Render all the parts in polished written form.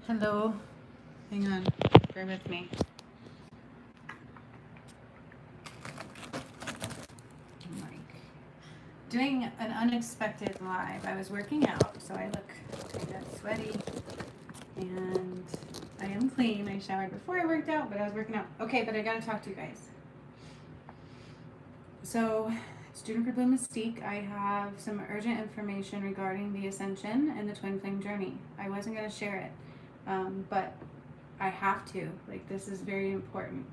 Hello. Hang on. Bear with me. I'm like doing an unexpected live. I was working out, so I look kind of sweaty and I am clean. I showered before I worked out, but I was working out. Okay, but I gotta talk to you guys. So it's Juniper Blue Mystique. I have some urgent information regarding the ascension and the twin flame journey. I wasn't gonna share it, but I have to. Like, this is very important.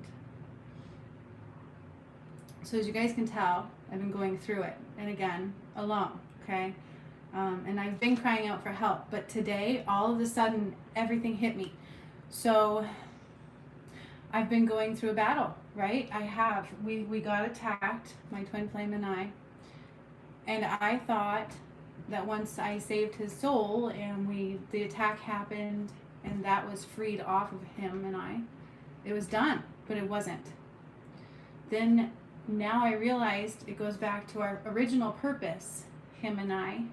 So as you guys can tell, I've been going through it, and again, alone, okay? And I've been crying out for help, but today, all of a sudden, everything hit me. So I've been going through a battle, right? We got attacked, my twin flame and I thought that once I saved his soul and the attack happened and that was freed off of him and it was done, but it wasn't. Then now I realized it goes back to our original purpose, him and I,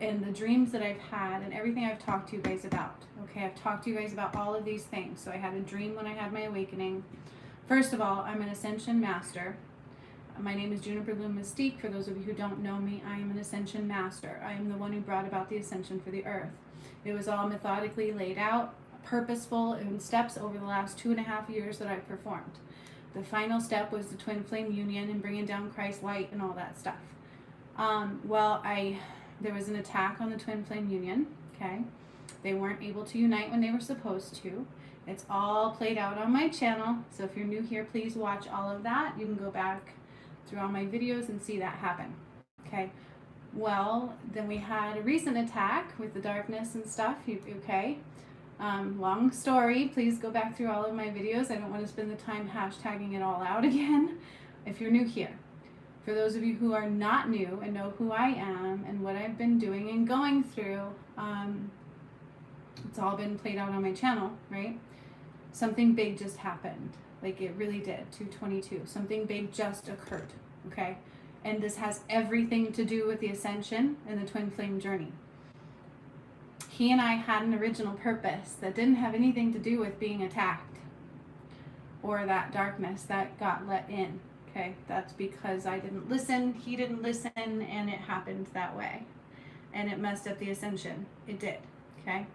and the dreams that I've had and everything I've talked to you guys about. Okay, I've talked to you guys about all of these things. So I had a dream when I had my awakening. First of all, I'm an ascension master. My name is Juniper Blue Mystique. For those of you who don't know me, I am an ascension master. I am the one who brought about the ascension for the earth. It was all methodically laid out, purposeful, in steps over the last 2.5 years that I've performed. The final step was the twin flame union and bringing down Christ's light and all that stuff. There was an attack on the twin flame union, okay? They weren't able to unite when they were supposed to. It's all played out on my channel, so if you're new here, please watch all of that. You can go back through all my videos and see that happen, okay? Well, then we had a recent attack with the darkness and stuff, okay? Long story, please go back through all of my videos. I don't want to spend the time hashtagging it all out again if you're new here. For those of you who are not new and know who I am and what I've been doing and going through, it's all been played out on my channel, right? Something big just happened. Like, it really did, 222. Something big just occurred, okay? And this has everything to do with the ascension and the twin flame journey. He and I had an original purpose that didn't have anything to do with being attacked or that darkness that got let in. Okay, that's because I didn't listen, he didn't listen, and it happened that way. And it messed up the ascension. It did, okay?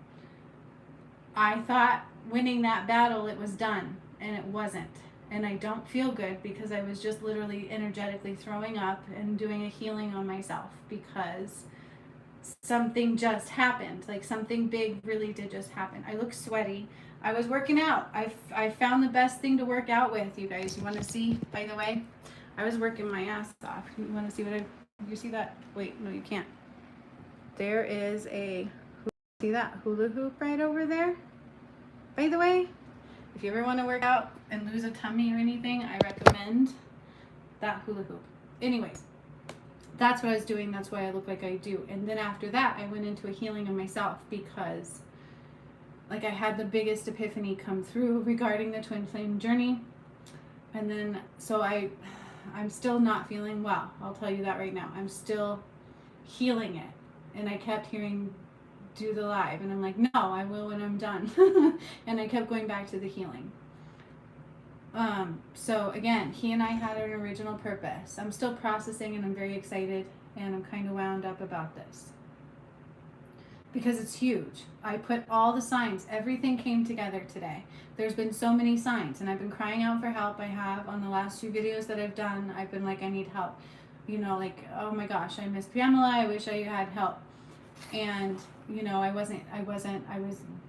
I thought winning that battle, it was done, and it wasn't. And I don't feel good because I was just literally energetically throwing up and doing a healing on myself because something just happened. Like, something big really did just happen. I look sweaty. I was working out. I found the best thing to work out with, you guys. You want to see, by the way? I was working my ass off. You want to see what you see that? Wait, no, you can't. There is see that hula hoop right over there? By the way, if you ever want to work out and lose a tummy or anything, I recommend that hula hoop. Anyways, that's what I was doing. That's why I look like I do. And then after that, I went into a healing of myself because like I had the biggest epiphany come through regarding the twin flame journey. And then, so I'm still not feeling well. I'll tell you that right now. I'm still healing it. And I kept hearing, do the live. And I'm like, no, I will when I'm done. And I kept going back to the healing. So again, he and I had an original purpose. I'm still processing and I'm very excited and I'm kind of wound up about this. Because it's huge. I put all the signs, everything came together today. There's been so many signs and I've been crying out for help. I have on the last 2 videos that I've done, I've been like, I need help. You know, like, oh my gosh, I miss Pamela, I wish I had help. And, you know, I was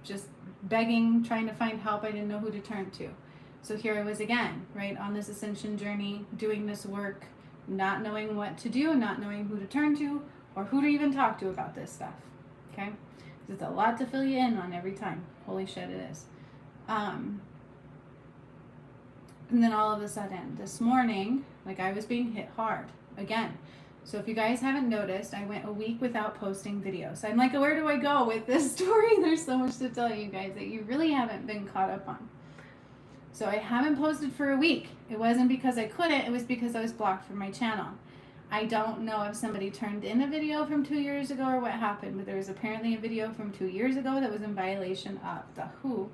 just begging, trying to find help. I didn't know who to turn to. So here I was again, right, on this ascension journey, doing this work, not knowing what to do, not knowing who to turn to, or who to even talk to about this stuff. Okay, it's a lot to fill you in on every time. Holy shit, it is. And then all of a sudden, this morning, like, I was being hit hard again. So if you guys haven't noticed, I went a week without posting videos. I'm like, where do I go with this story? There's so much to tell you guys that you really haven't been caught up on. So I haven't posted for a week. It wasn't because I couldn't, it was because I was blocked from my channel. I don't know if somebody turned in a video from 2 years ago or what happened, but there was apparently a video from 2 years ago that was in violation of the WHO.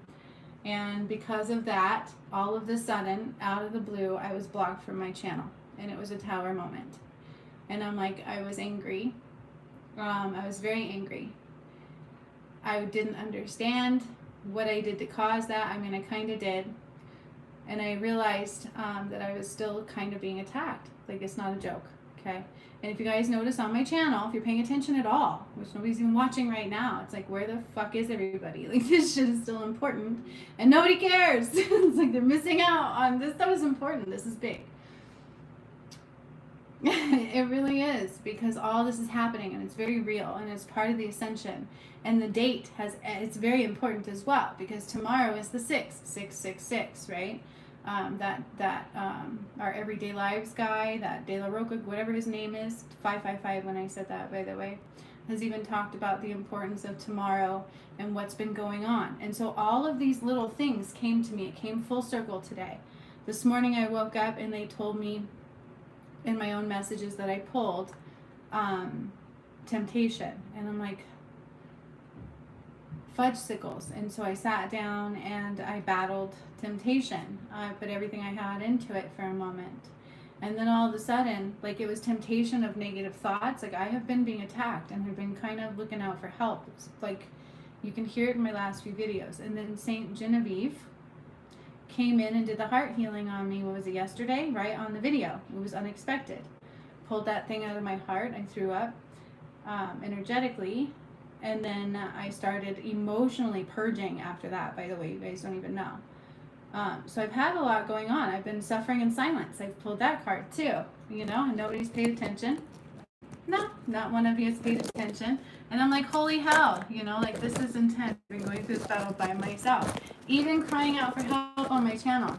And because of that, all of a sudden, out of the blue, I was blocked from my channel. And it was a tower moment. And I'm like, I was angry. I was very angry. I didn't understand what I did to cause that. I mean, I kind of did. And I realized that I was still kind of being attacked. Like, it's not a joke, okay? And if you guys notice on my channel, if you're paying attention at all, which nobody's even watching right now, it's like, where the fuck is everybody? Like, this shit is still important, and nobody cares. It's like they're missing out on this. That was important. This is big. It really is, because all this is happening, and it's very real, and it's part of the ascension. And the date it's very important as well, because tomorrow is the 666, right? Our Everyday Lives guy, that De La Roca, whatever his name is, 555 when I said that, by the way, has even talked about the importance of tomorrow and what's been going on. And so all of these little things came to me. It came full circle today. This morning I woke up and they told me in my own messages that I pulled temptation. And I'm like, fudgesicles. And so I sat down and I battled temptation. I put everything I had into it for a moment. And then all of a sudden, like, it was temptation of negative thoughts. Like, I have been being attacked and have been kind of looking out for help. It's like, you can hear it in my last few videos. And then Saint Genevieve came in and did the heart healing on me. What was it, yesterday? Right on the video. It was unexpected. Pulled that thing out of my heart. I threw up energetically. And then I started emotionally purging after that, by the way. You guys don't even know. So I've had a lot going on. I've been suffering in silence. I've pulled that card too, you know, and nobody's paid attention. No, not one of you has paid attention. And I'm like, holy hell, you know, like, this is intense. I've been going through this battle by myself. Even crying out for help on my channel.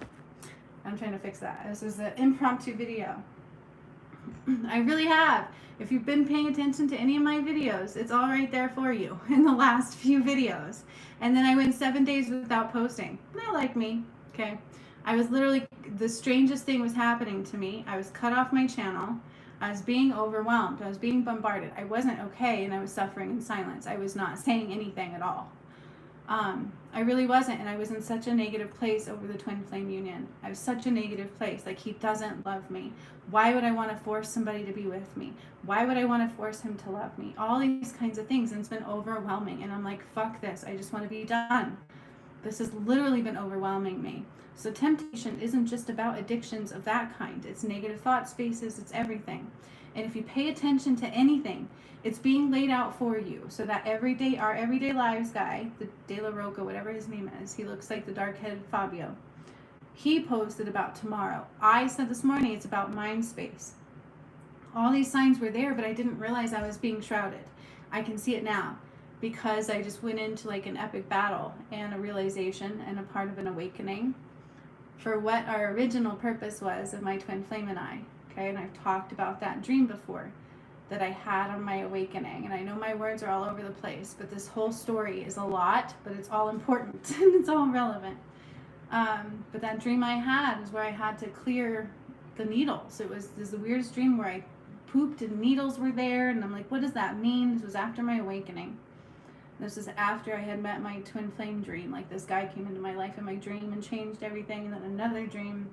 I'm trying to fix that. This is an impromptu video. I really have. If you've been paying attention to any of my videos, it's all right there for you in the last few videos. And then I went 7 days without posting. Not like me, okay? I was literally, the strangest thing was happening to me. I was cut off my channel. I was being overwhelmed. I was being bombarded. I wasn't okay, and I was suffering in silence. I was not saying anything at all. I really wasn't, and I was in such a negative place over the twin flame union. I was such a negative place. Like, he doesn't love me. Why would I want to force somebody to be with me? Why would I want to force him to love me? All these kinds of things, and it's been overwhelming, and I'm like, fuck this. I just want to be done. This has literally been overwhelming me. So temptation isn't just about addictions of that kind. It's negative thought spaces. It's everything. And if you pay attention to anything, it's being laid out for you. So that our Everyday Lives guy, the De La Roca, whatever his name is, he looks like the dark-headed Fabio. He posted about tomorrow. I said this morning it's about mind space. All these signs were there, but I didn't realize I was being shrouded. I can see it now, because I just went into like an epic battle and a realization and a part of an awakening for what our original purpose was of my twin flame and I. Okay, and I've talked about that dream before that I had on my awakening. And I know my words are all over the place, but this whole story is a lot, but it's all important and it's all relevant. But that dream I had was where I had to clear the needles. It was the weirdest dream where I pooped and needles were there, and I'm like, what does that mean? This was after my awakening. This is after I had met my twin flame dream. Like, this guy came into my life in my dream and changed everything. And then another dream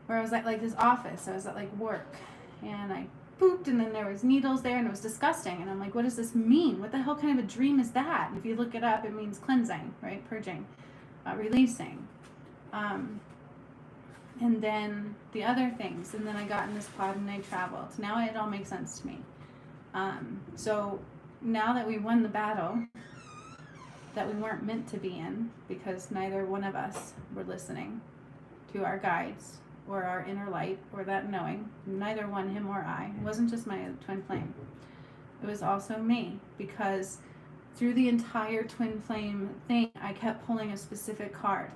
where I was at like this office. I was at like work, and I pooped, and then there was needles there, and it was disgusting. And I'm like, what does this mean? What the hell kind of a dream is that? And if you look it up, it means cleansing, right? Purging, releasing. And then the other things. And then I got in this pod and I traveled. Now it all makes sense to me. So now that we won the battle that we weren't meant to be in, because neither one of us were listening to our guides or our inner light or that knowing, neither one, him or I. It wasn't just my twin flame. It was also me, because through the entire twin flame thing, I kept pulling a specific card.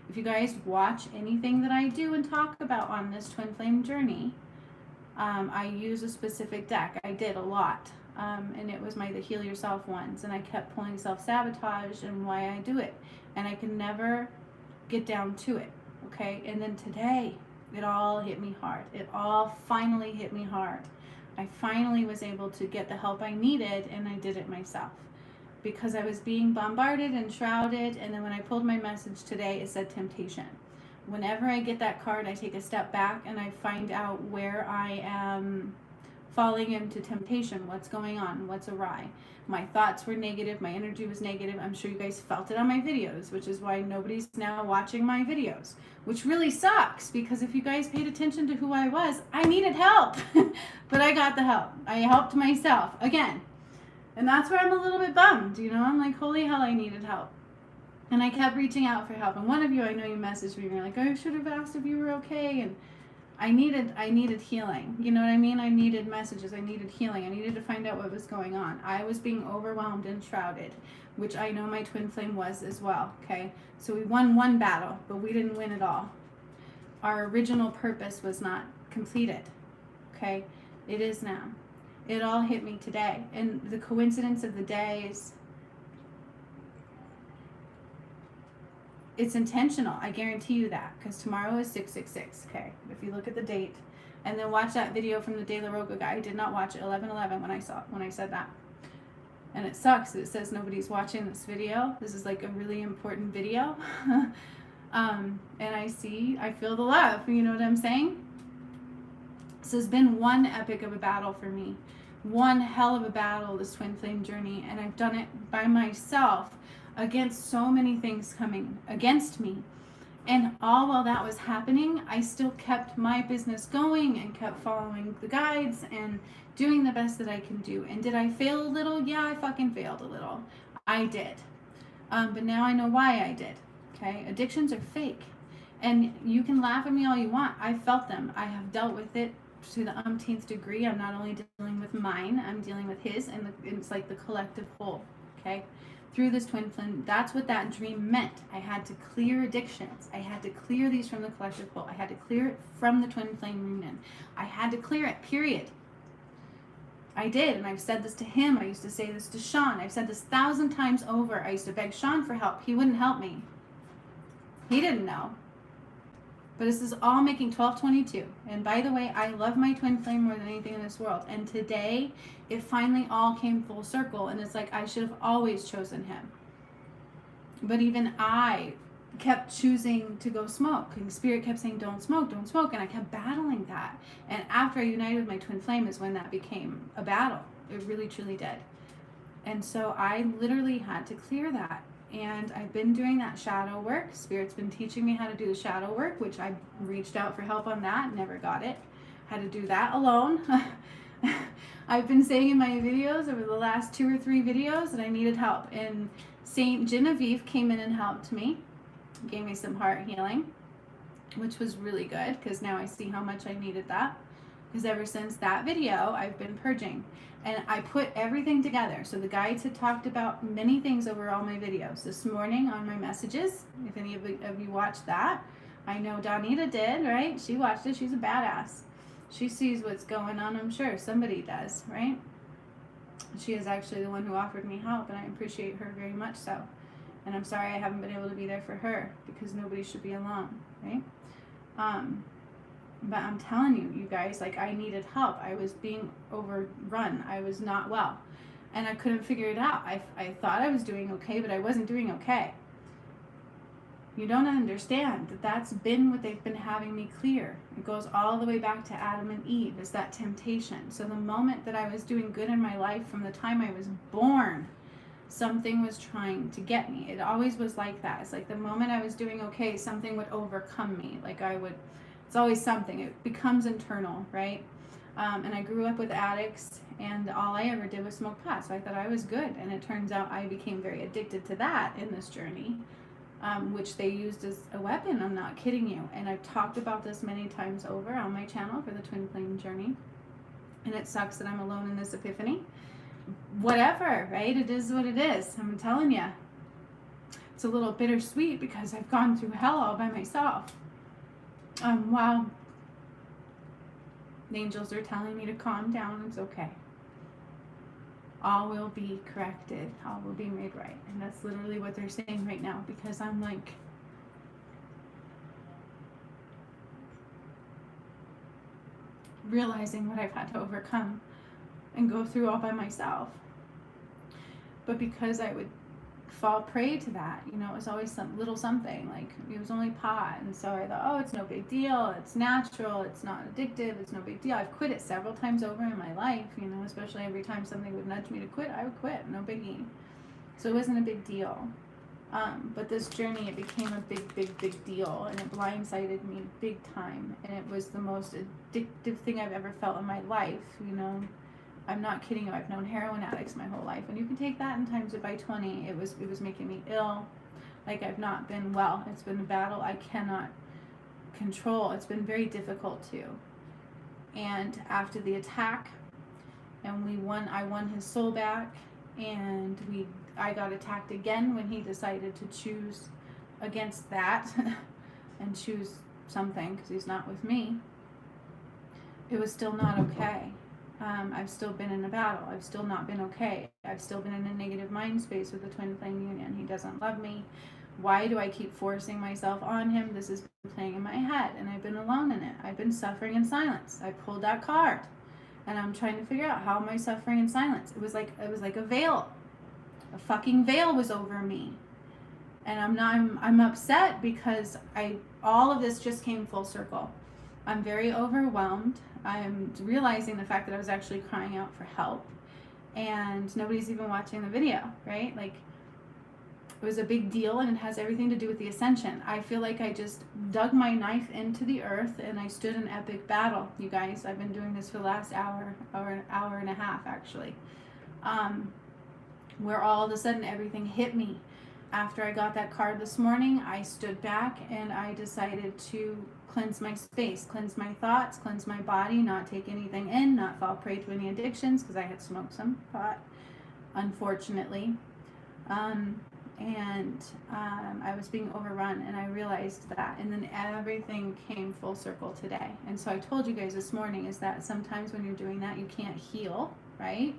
If you guys watch anything that I do and talk about on this twin flame journey, I use a specific deck. I did a lot. And it was the Heal Yourself ones. And I kept pulling self-sabotage and why I do it. And I can never get down to it. Okay? And then today, It all hit me hard. It all finally hit me hard. I finally was able to get the help I needed, and I did it myself because I was being bombarded and shrouded. And then when I pulled my message today, it said temptation. Whenever I get that card, I take a step back and I find out where I am falling into temptation. What's going on? What's awry? My thoughts were negative. My energy was negative. I'm sure you guys felt it on my videos, which is why nobody's now watching my videos, which really sucks because if you guys paid attention to who I was, I needed help. But I got the help. I helped myself again. And that's where I'm a little bit bummed. You know, I'm like, holy hell, I needed help. And I kept reaching out for help. And one of you, I know you messaged me, you're like, I should have asked if you were okay. And I needed healing. You know what I mean? I needed messages. I needed healing. I needed to find out what was going on. I was being overwhelmed and shrouded, which I know my twin flame was as well. Okay. So we won one battle, but we didn't win it all. Our original purpose was not completed. Okay. It is now. It all hit me today. And the coincidence of the days, it's intentional. I guarantee you that, because tomorrow is 666. Okay, if you look at the date, and then watch that video from the De La Roca guy. I did not watch it 11/11 when I said that, and it sucks that it says nobody's watching this video. This is like a really important video, and I feel the love. You know what I'm saying? So it's been one epic of a battle for me, one hell of a battle, this twin flame journey, and I've done it by myself, against so many things coming against me. And all while that was happening, I still kept my business going and kept following the guides and doing the best that I can do. And did I fail a little? Yeah, I fucking failed a little. I did. But now I know why I did. Okay? Addictions are fake. And you can laugh at me all you want. I felt them. I have dealt with it to the umpteenth degree. I'm not only dealing with mine, I'm dealing with his, and it's like the collective whole. Okay? Through this twin flame, that's what that dream meant. I had to clear addictions. I had to clear these from the collective whole. I had to clear it from the twin flame union. I had to clear it, period. I did, and I've said this to him. I used to say this to Sean. I've said this 1,000 times over. I used to beg Sean for help. He wouldn't help me. He didn't know. But this is all making 1222. And by the way, I love my twin flame more than anything in this world. And today, it finally all came full circle. And it's like I should have always chosen him. But even I kept choosing to go smoke. And Spirit kept saying, don't smoke, don't smoke. And I kept battling that. And after I united with my twin flame is when that became a battle. It really, truly did. And so I literally had to clear that. And I've been doing that shadow work. Spirit's been teaching me how to do the shadow work, which I reached out for help on that, never got it. Had to do that alone. I've been saying in my videos over the last 2 or 3 videos that I needed help. And Saint Genevieve came in and helped me, gave me some heart healing, which was really good because now I see how much I needed that. Because ever since that video, I've been purging. And I put everything together. So the guides had talked about many things over all my videos. This morning on my messages, if any of you watched that, I know Donita did, right? She watched it. She's a badass. She sees what's going on, I'm sure. Somebody does, right? She is actually the one who offered me help, and I appreciate her very much so. And I'm sorry I haven't been able to be there for her because nobody should be alone, right? But I'm telling you, you guys, like I needed help. I was being overrun. I was not well. And I couldn't figure it out. I thought I was doing okay, but I wasn't doing okay. You don't understand that that's been what they've been having me clear. It goes all the way back to Adam and Eve, is that temptation. So the moment that I was doing good in my life from the time I was born, something was trying to get me. It always was like that. It's like the moment I was doing okay, something would overcome me. Like it's always something. It becomes internal, right? And I grew up with addicts, and all I ever did was smoke pot. So I thought I was good. And it turns out I became very addicted to that in this journey, which they used as a weapon. I'm not kidding you. And I've talked about this many times over on my channel for the twin flame journey. And it sucks that I'm alone in this epiphany. Whatever, right? It is what it is. I'm telling you. It's a little bittersweet because I've gone through hell all by myself. Wow. The angels are telling me to calm down. It's okay. All will be corrected. All will be made right. And that's literally what they're saying right now, because I'm like, realizing what I've had to overcome and go through all by myself. But because I would fall prey to that, you know, it was always some little something, like it was only pot, and so I thought, oh, it's no big deal, it's natural, it's not addictive, it's no big deal. I've quit it several times over in my life, you know, especially every time something would nudge me to quit, I would quit, no biggie. So it wasn't a big deal. But this journey, it became a big deal, and it blindsided me big time, and it was the most addictive thing I've ever felt in my life, you know. I'm not kidding you, I've known heroin addicts my whole life, and you can take that and times it by 20. It was making me ill, like I've not been well. It's been a battle I cannot control. It's been very difficult to. And after the attack, and I won his soul back, and I got attacked again when he decided to choose against that and choose something, because he's not with me. It was still not okay. I've still been in a battle. I've still not been okay. I've still been in a negative mind space with the twin flame union. He doesn't love me. Why do I keep forcing myself on him? This has been playing in my head, and I've been alone in it. I've been suffering in silence. I pulled that card, and I'm trying to figure out, how am I suffering in silence? It was like a veil. A fucking veil was over me. And I'm upset because all of this just came full circle. I'm very overwhelmed. I'm realizing the fact that I was actually crying out for help, and nobody's even watching the video, right? Like, it was a big deal, and it has everything to do with the ascension. I feel like I just dug my knife into the earth, and I stood an epic battle, you guys. I've been doing this for the last hour and a half, actually. Where all of a sudden everything hit me. After I got that card this morning, I stood back and I decided to cleanse my space, cleanse my thoughts, cleanse my body, not take anything in, not fall prey to any addictions, because I had smoked some pot, unfortunately. I was being overrun, and I realized that, and then everything came full circle today. And so I told you guys this morning is that sometimes when you're doing that, you can't heal, right?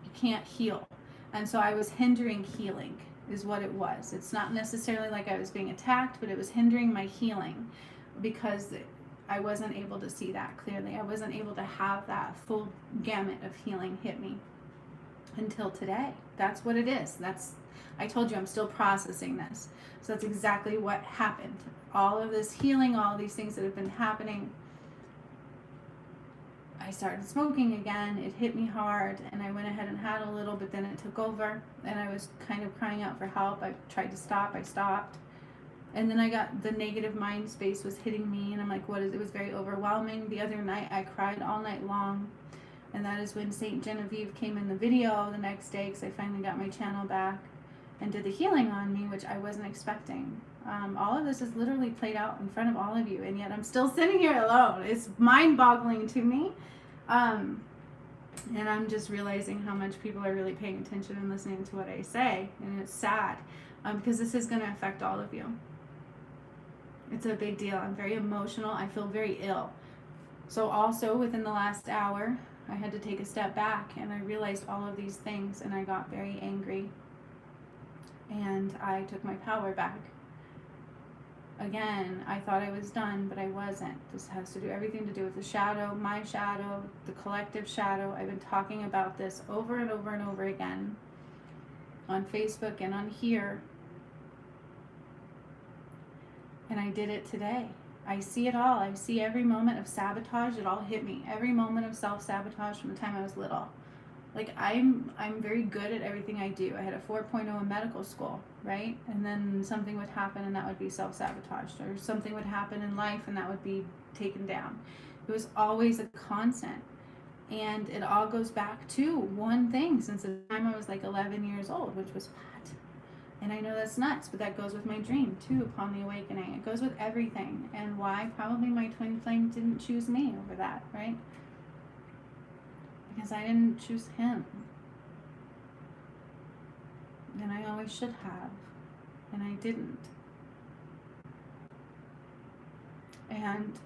You can't heal. And so I was hindering healing, is what it was. It's not necessarily like I was being attacked, but it was hindering my healing, because I wasn't able to see that clearly. I wasn't able to have that full gamut of healing hit me until today. That's what it is. I told you I'm still processing this. So that's exactly what happened. All of this healing, all of these things that have been happening. I started smoking again. It hit me hard, and I went ahead and had a little, but then it took over, and I was kind of crying out for help. I tried to stop. I stopped. And then I got the negative mind space was hitting me, and I'm like, what is it? Was very overwhelming. The other night I cried all night long, and that is when Saint Genevieve came in the video the next day, because I finally got my channel back and did the healing on me, which I wasn't expecting. All of this is literally played out in front of all of you, and yet I'm still sitting here alone. It's mind-boggling to me. And I'm just realizing how much people are really paying attention and listening to what I say, and it's sad, because this is going to affect all of you. It's a big deal. I'm very emotional. I feel very ill. So also within the last hour, I had to take a step back, and I realized all of these things, and I got very angry, and I took my power back. Again, I thought I was done, but I wasn't. This has to do everything to do with the shadow, my shadow, the collective shadow. I've been talking about this over and over and over again on Facebook and on here. And I did it today. I see it all. I see every moment of sabotage. It all hit me. Every moment of self-sabotage from the time I was little. Like, I'm very good at everything I do. I had a 4.0 in medical school, right? And then something would happen, and that would be self-sabotaged. Or something would happen in life, and that would be taken down. It was always a constant. And it all goes back to one thing since the time I was like 11 years old, which was pot. And I know that's nuts, but that goes with my dream too upon the awakening. It goes with everything. And why? Probably my twin flame didn't choose me over that, right? Because I didn't choose him. And I always should have. And I didn't. And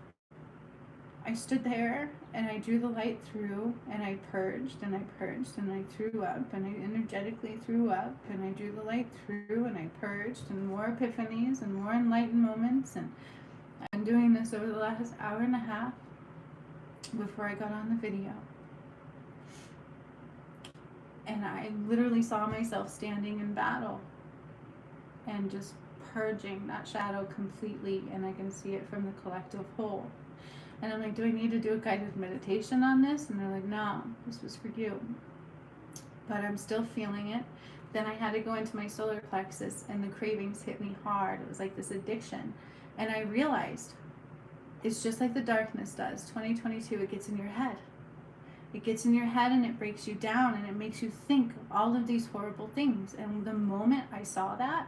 I stood there, and I drew the light through, and I purged, and I purged, and I threw up, and I energetically threw up, and I drew the light through, and I purged, and more epiphanies, and more enlightened moments. And I'm doing this over the last hour and a half. before I got on the video. And I literally saw myself standing in battle and just purging that shadow completely, and I can see it from the collective whole. And I'm like, do I need to do a guided meditation on this? And they're like, no, this was for you. But I'm still feeling it. Then I had to go into my solar plexus, and the cravings hit me hard. It was like this addiction. And I realized it's just like the darkness does. 2022, it gets in your head. It gets in your head and it breaks you down, and it makes you think all of these horrible things. And the moment I saw that,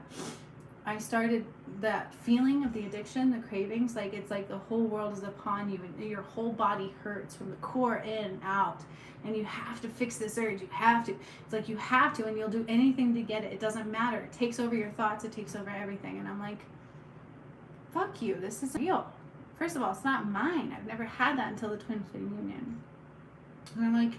I started that feeling of the addiction, the cravings, like it's like the whole world is upon you and your whole body hurts from the core in, out. And you have to fix this urge. You have to. It's like you have to, and you'll do anything to get it. It doesn't matter. It takes over your thoughts. It takes over everything. And I'm like, fuck you. This isn't real. First of all, it's not mine. I've never had that until the twin flame union. And I'm like,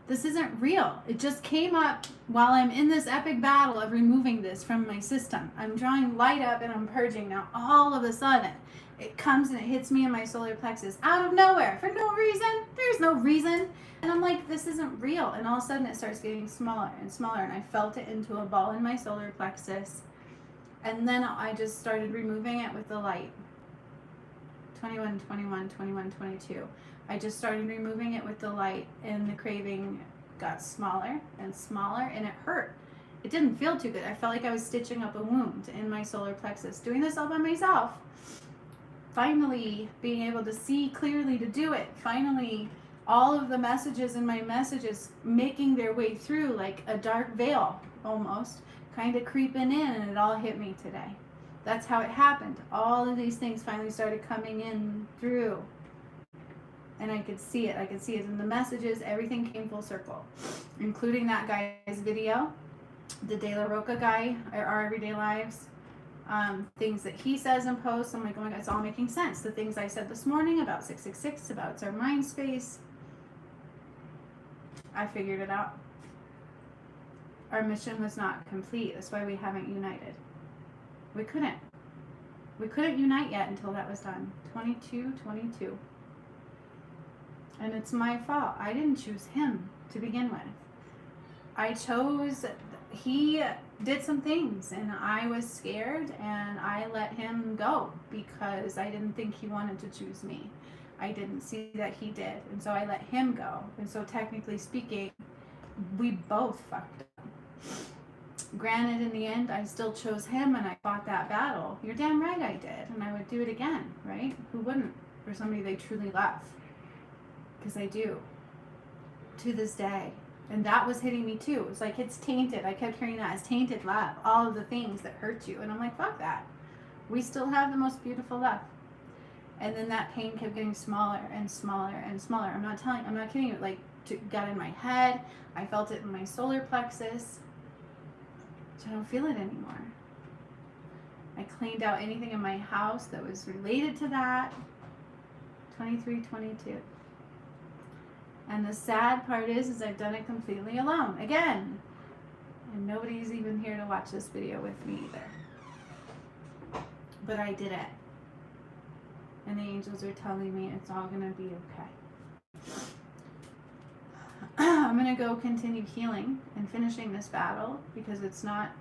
this isn't real. It just came up while I'm in this epic battle of removing this from my system. I'm drawing light up and I'm purging. Now, all of a sudden, it comes and it hits me in my solar plexus out of nowhere for no reason. There's no reason. And I'm like, this isn't real. And all of a sudden, it starts getting smaller and smaller. And I felt it into a ball in my solar plexus. And then I just started removing it with the light. 21, 21, 21, 22. I just started removing it with the light, and the craving got smaller and smaller, and it hurt. It didn't feel too good. I felt like I was stitching up a wound in my solar plexus, doing this all by myself. Finally being able to see clearly to do it. Finally, all of the messages in my messages making their way through like a dark veil almost, kind of creeping in, and it all hit me today. That's how it happened. All of these things finally started coming in through. And I could see it. I could see it in the messages. Everything came full circle, including that guy's video, the De La Roca guy, Our Everyday Lives, things that he says and posts. I'm like, oh my God, it's all making sense. The things I said this morning about 666, about it's our mind space. I figured it out. Our mission was not complete. That's why we haven't united. We couldn't. We couldn't unite yet until that was done. 22. And it's my fault. I didn't choose him to begin with. I chose, he did some things, and I was scared, and I let him go because I didn't think he wanted to choose me. I didn't see that he did, and so I let him go. And so technically speaking, we both fucked up. Granted, in the end, I still chose him, and I fought that battle. You're damn right I did, and I would do it again, right? Who wouldn't for somebody they truly love? Because I do, to this day. And that was hitting me too. It was like, it's tainted. I kept hearing that as tainted love. All of the things that hurt you. And I'm like, fuck that. We still have the most beautiful love. And then that pain kept getting smaller and smaller and smaller. I'm not kidding you. Like, got in my head. I felt it in my solar plexus. So I don't feel it anymore. I cleaned out anything in my house that was related to that. 23, 22. And the sad part is I've done it completely alone, again. And nobody's even here to watch this video with me either. But I did it. And the angels are telling me it's all going to be okay. I'm going to go continue healing and finishing this battle, because it's not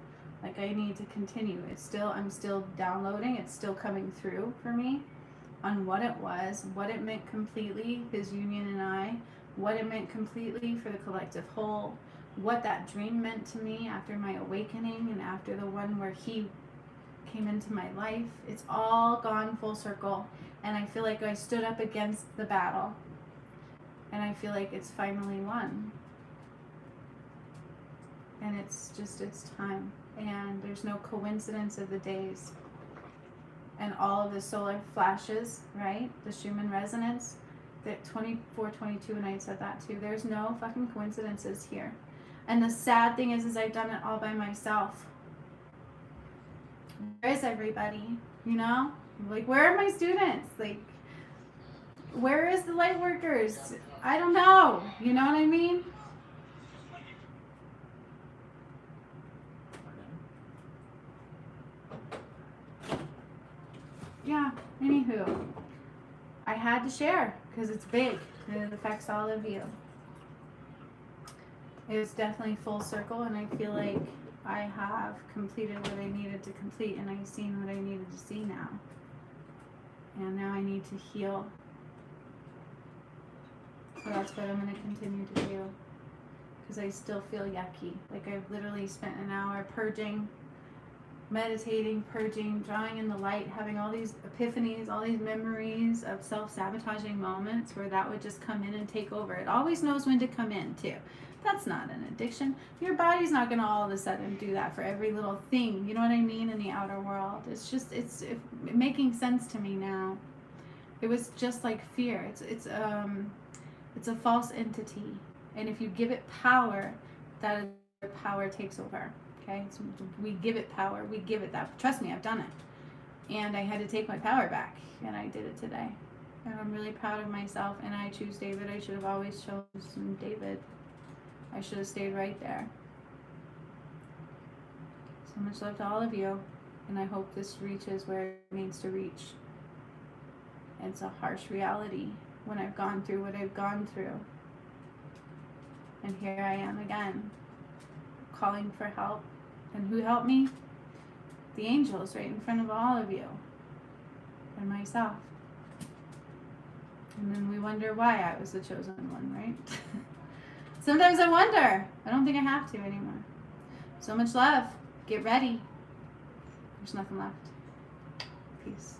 like I need to continue. I'm still downloading. It's still coming through for me on what it was, what it meant completely, his union and I, what it meant completely for the collective whole, what that dream meant to me after my awakening and after the one where he came into my life. It's all gone full circle, and I feel like I stood up against the battle, and I feel like it's finally won. And it's time, and there's no coincidence of the days. And all of the solar flashes, right? The Schumann resonance, that 24-22, and I said that too. There's no fucking coincidences here. And the sad thing is I've done it all by myself. Where is everybody? You know? Like, where are my students? Like, where is the light workers? I don't know. You know what I mean? Yeah, anywho. I had to share. because it's big and it affects all of you. It was definitely full circle, and I feel like I have completed what I needed to complete, and I've seen what I needed to see now. And now I need to heal. So that's what I'm going to continue to do, because I still feel yucky. Like I've literally spent an hour purging, meditating, purging, drawing in the light, having all these epiphanies, all these memories of self-sabotaging moments where that would just come in and take over. It always knows when to come in too. That's not an addiction. Your body's not going to all of a sudden do that for every little thing. You know what I mean? In the outer world. It's just, it's making sense to me now. It was just like fear. It's a false entity. And if you give it power, that power takes over. Okay? So we give it power. We give it that. Trust me, I've done it. And I had to take my power back. And I did it today. And I'm really proud of myself. And I choose David. I should have always chosen David. I should have stayed right there. So much love to all of you. And I hope this reaches where it needs to reach. It's a harsh reality when I've gone through what I've gone through. And here I am again, calling for help. And who helped me? The angels right in front of all of you. And myself. And then we wonder why I was the chosen one, right? Sometimes I wonder. I don't think I have to anymore. So much love. Get ready. There's nothing left. Peace.